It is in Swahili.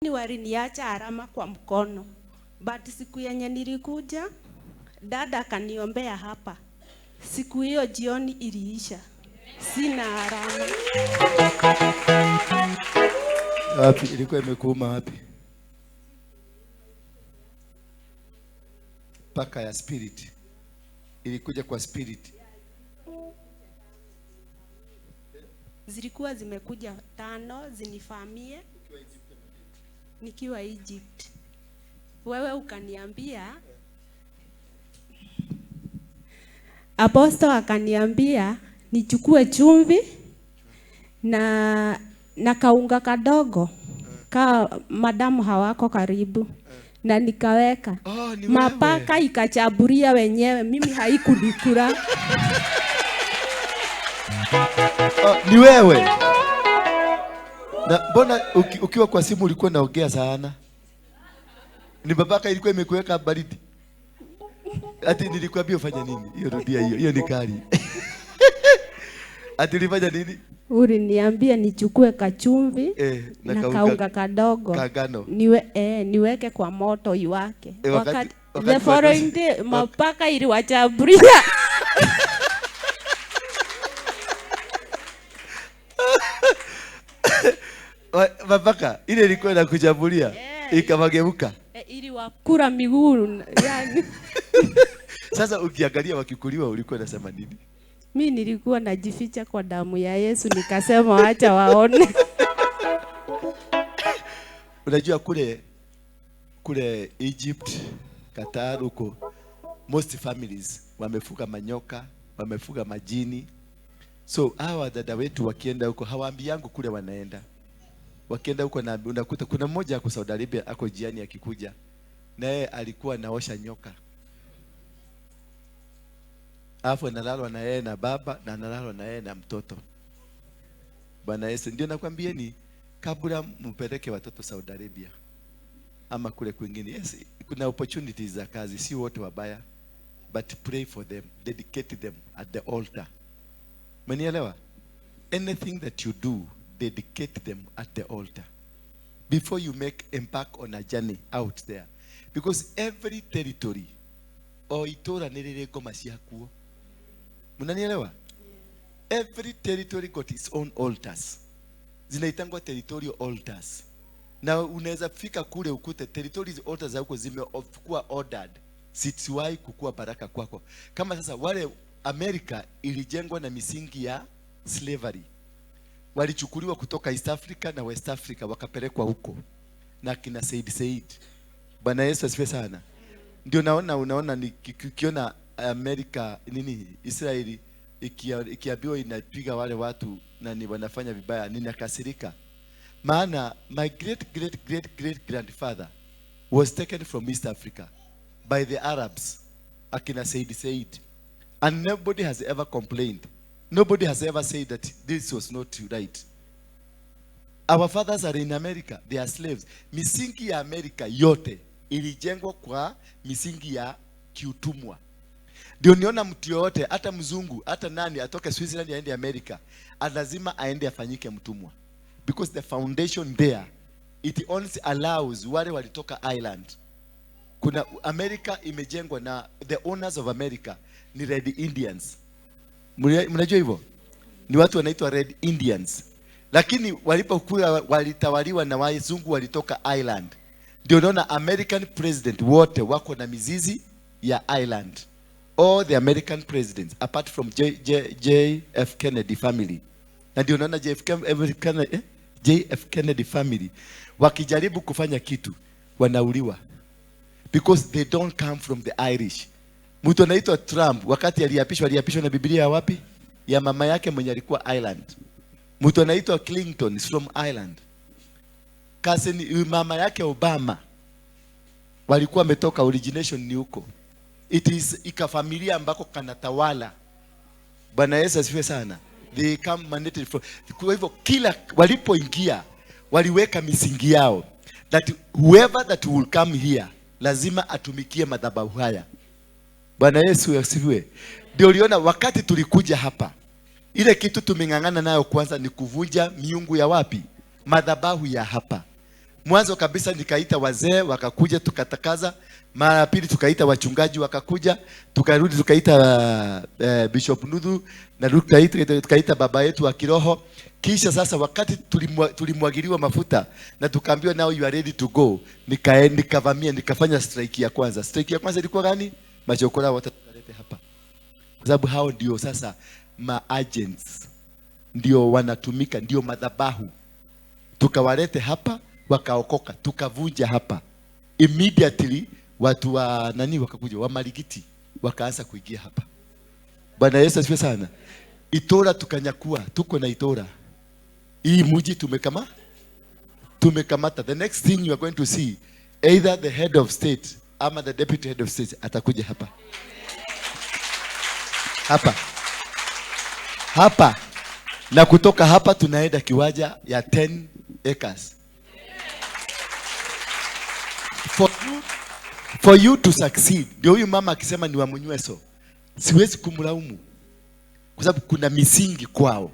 Ni waliniacha alama kwa mkono. But siku yenye nilikuja, dada kaniombea hapa. Siku hiyo jioni iliisha. Sina alama. Wapi ilikuwa imekuuma wapi? Paka ya spirit. Ilikuja kwa spirit. Zilikuwa zimekuja 5 zinifamie nikiwa Egypt. Wewe ukaniambia, Apostle akaniambia nichukue chumvi na kaunga kadogo ka madamu hawako karibu na nikaweka. Mapaka ikachaburia wenyewe, mimi haikudikura. Ni wewe. Na mbona ukiwa kwa simu ulikuwa unaongea sana? Ni babaka ilikuwa imekuweka baridi. Ati nilikwambia ufanye nini? Hiyo rudia hiyo. Hiyo ni kali. Ati ulifanya nini? Uliniambia nichukue kachumvi na kaunga kadogo. Kagano. Niweke kwa moto iwake. Wakati the following day mapaka iliwachaburia. Mapaka ile ilikuwa inakuchaburia ikamageuka. Iliwakura miguu yani. Sasa ukiangalia wakikuliwa ulikuwa unasema nini? Mimi nilikuwa najificha kwa damu ya Yesu, nikasema acha waone. Unajua kule Egypt, Qatar huko most families wamefuga manyoka, wamefuga majini. So hawa dada wetu wakienda huko hawaambi yangu kule wanaenda. Wakienda huko na unakuta kuna mmoja ako Saudi Arabia ako jiani akikuja. Na yeye alikuwa anaosha nyoka. Alafu analalwa na yeye na baba na analalwa na yeye na mtoto. Bwana Yesu, ndio nakwambia ni kabla mpeleke watoto Saudi Arabia ama kule kwingine. Yes, kuna opportunities za kazi, si wote wabaya, but pray for them, dedicate them at the altar. Manielewa? Anything that you do, dedicate them at the altar before you embark on a journey out there, because every territory itora nilile ngoma ciakuo. Mnanielewa? Every territory got its own altars. Zinaitangwa territorial altars. Na unaweza fika kule ukute territories altars huko zimekuwa ordered. Sitiwahi kukua baraka kwako. Kama sasa wale America ilijengwa na misingi ya slavery. Walichukuliwa kutoka East Africa na West Africa wakapelekwa huko. Na kina Said. Bwana Yesu asifiwe sana. Ndio unaona nikiona America nini Israeli ikiambiwa inapiga wale watu na ni wanafanya vibaya ninakasirika. Maana my great grandfather was taken from East Africa by the Arabs, akina Said, and nobody has ever complained. Nobody has ever said that this was not right. Our fathers are in America, they are slaves. Misingi ya America yote ilijengwa kwa misingi ya kiutumwa. Ndio niona mtu yote, hata mzungu, hata nani atoke Switzerland aende America, lazima aende afanyike mtumwa. Because the foundation there, it only allows wale walitoka Ireland. Kuna America imejengwa na the owners of America ni Red Indians. Mnajua hivyo? Ni watu wanaitwa Red Indians. Lakini walipokuwa walitawaliwa na wazungu walitoka Ireland. Ndio unaona American president wote wako na mizizi ya Ireland. All the American presidents apart from JF Kennedy family. Na ndio unaona JF Kennedy family wakijaribu kufanya kitu wanauliwa. Because they don't come from the Irish. Mtu anaitwa Trump wakati aliapishwa na Biblia ya wapi? Ya mama yake mwenye alikuwa Ireland. Mtu anaitwa Clinton is from Ireland. Cousin mama yake Obama walikuwa wametoka, origination ni huko. It is ikafamilia ambako kanatawala. Bwana Yesu asifiwe sana. They come mandated from. Kwa hivyo kila walipoingia waliweka misingi yao that whoever that will come here lazima atumikie madhabahu haya. Bwana Yesu asifiwe. Ndio uliona wakati tulikuja hapa, ile kitu tumengangana nayo kwanza ni kuvunja miungu ya wapi? Madhabahu ya hapa. Mwanzo kabisa nikaita wazee wakakuja, tukatakaza. Mara ya pili tukaita wachungaji wakakuja, tukarudi tukaita Bishop Nudhu, na tukaita baba yetu wa kiroho. Kisha sasa wakati tulimwagiliwa mafuta na tukaambiwa now you are ready to go, nikavamia nikafanya strike ya kwanza. Strike ya kwanza ilikuwa gani? Machokora wote tukalete hapa, kwa sababu hao ndio sasa agents, ndio wanatumika, ndio madhabahu. Tukawalete hapa, wakaokoka, tukavunja hapa. Immediately watu wa nani wakakuja, wa Marigiti wakaanza kuingia hapa. Bwana Yesu asifiwe sana. Itora tukanyakua, tuko na Itora. Hii mji tumekamata. The next thing you are going to see, either the head of state ama the deputy head of state atakuja hapa. Hapa. Na kutoka hapa tunaenda kiwanja ya 10 acres. For you to succeed. Ndio huyu mama akisema ni wa Munyweso, siwezi kumlaumu, kwa sababu kuna misingi kwao.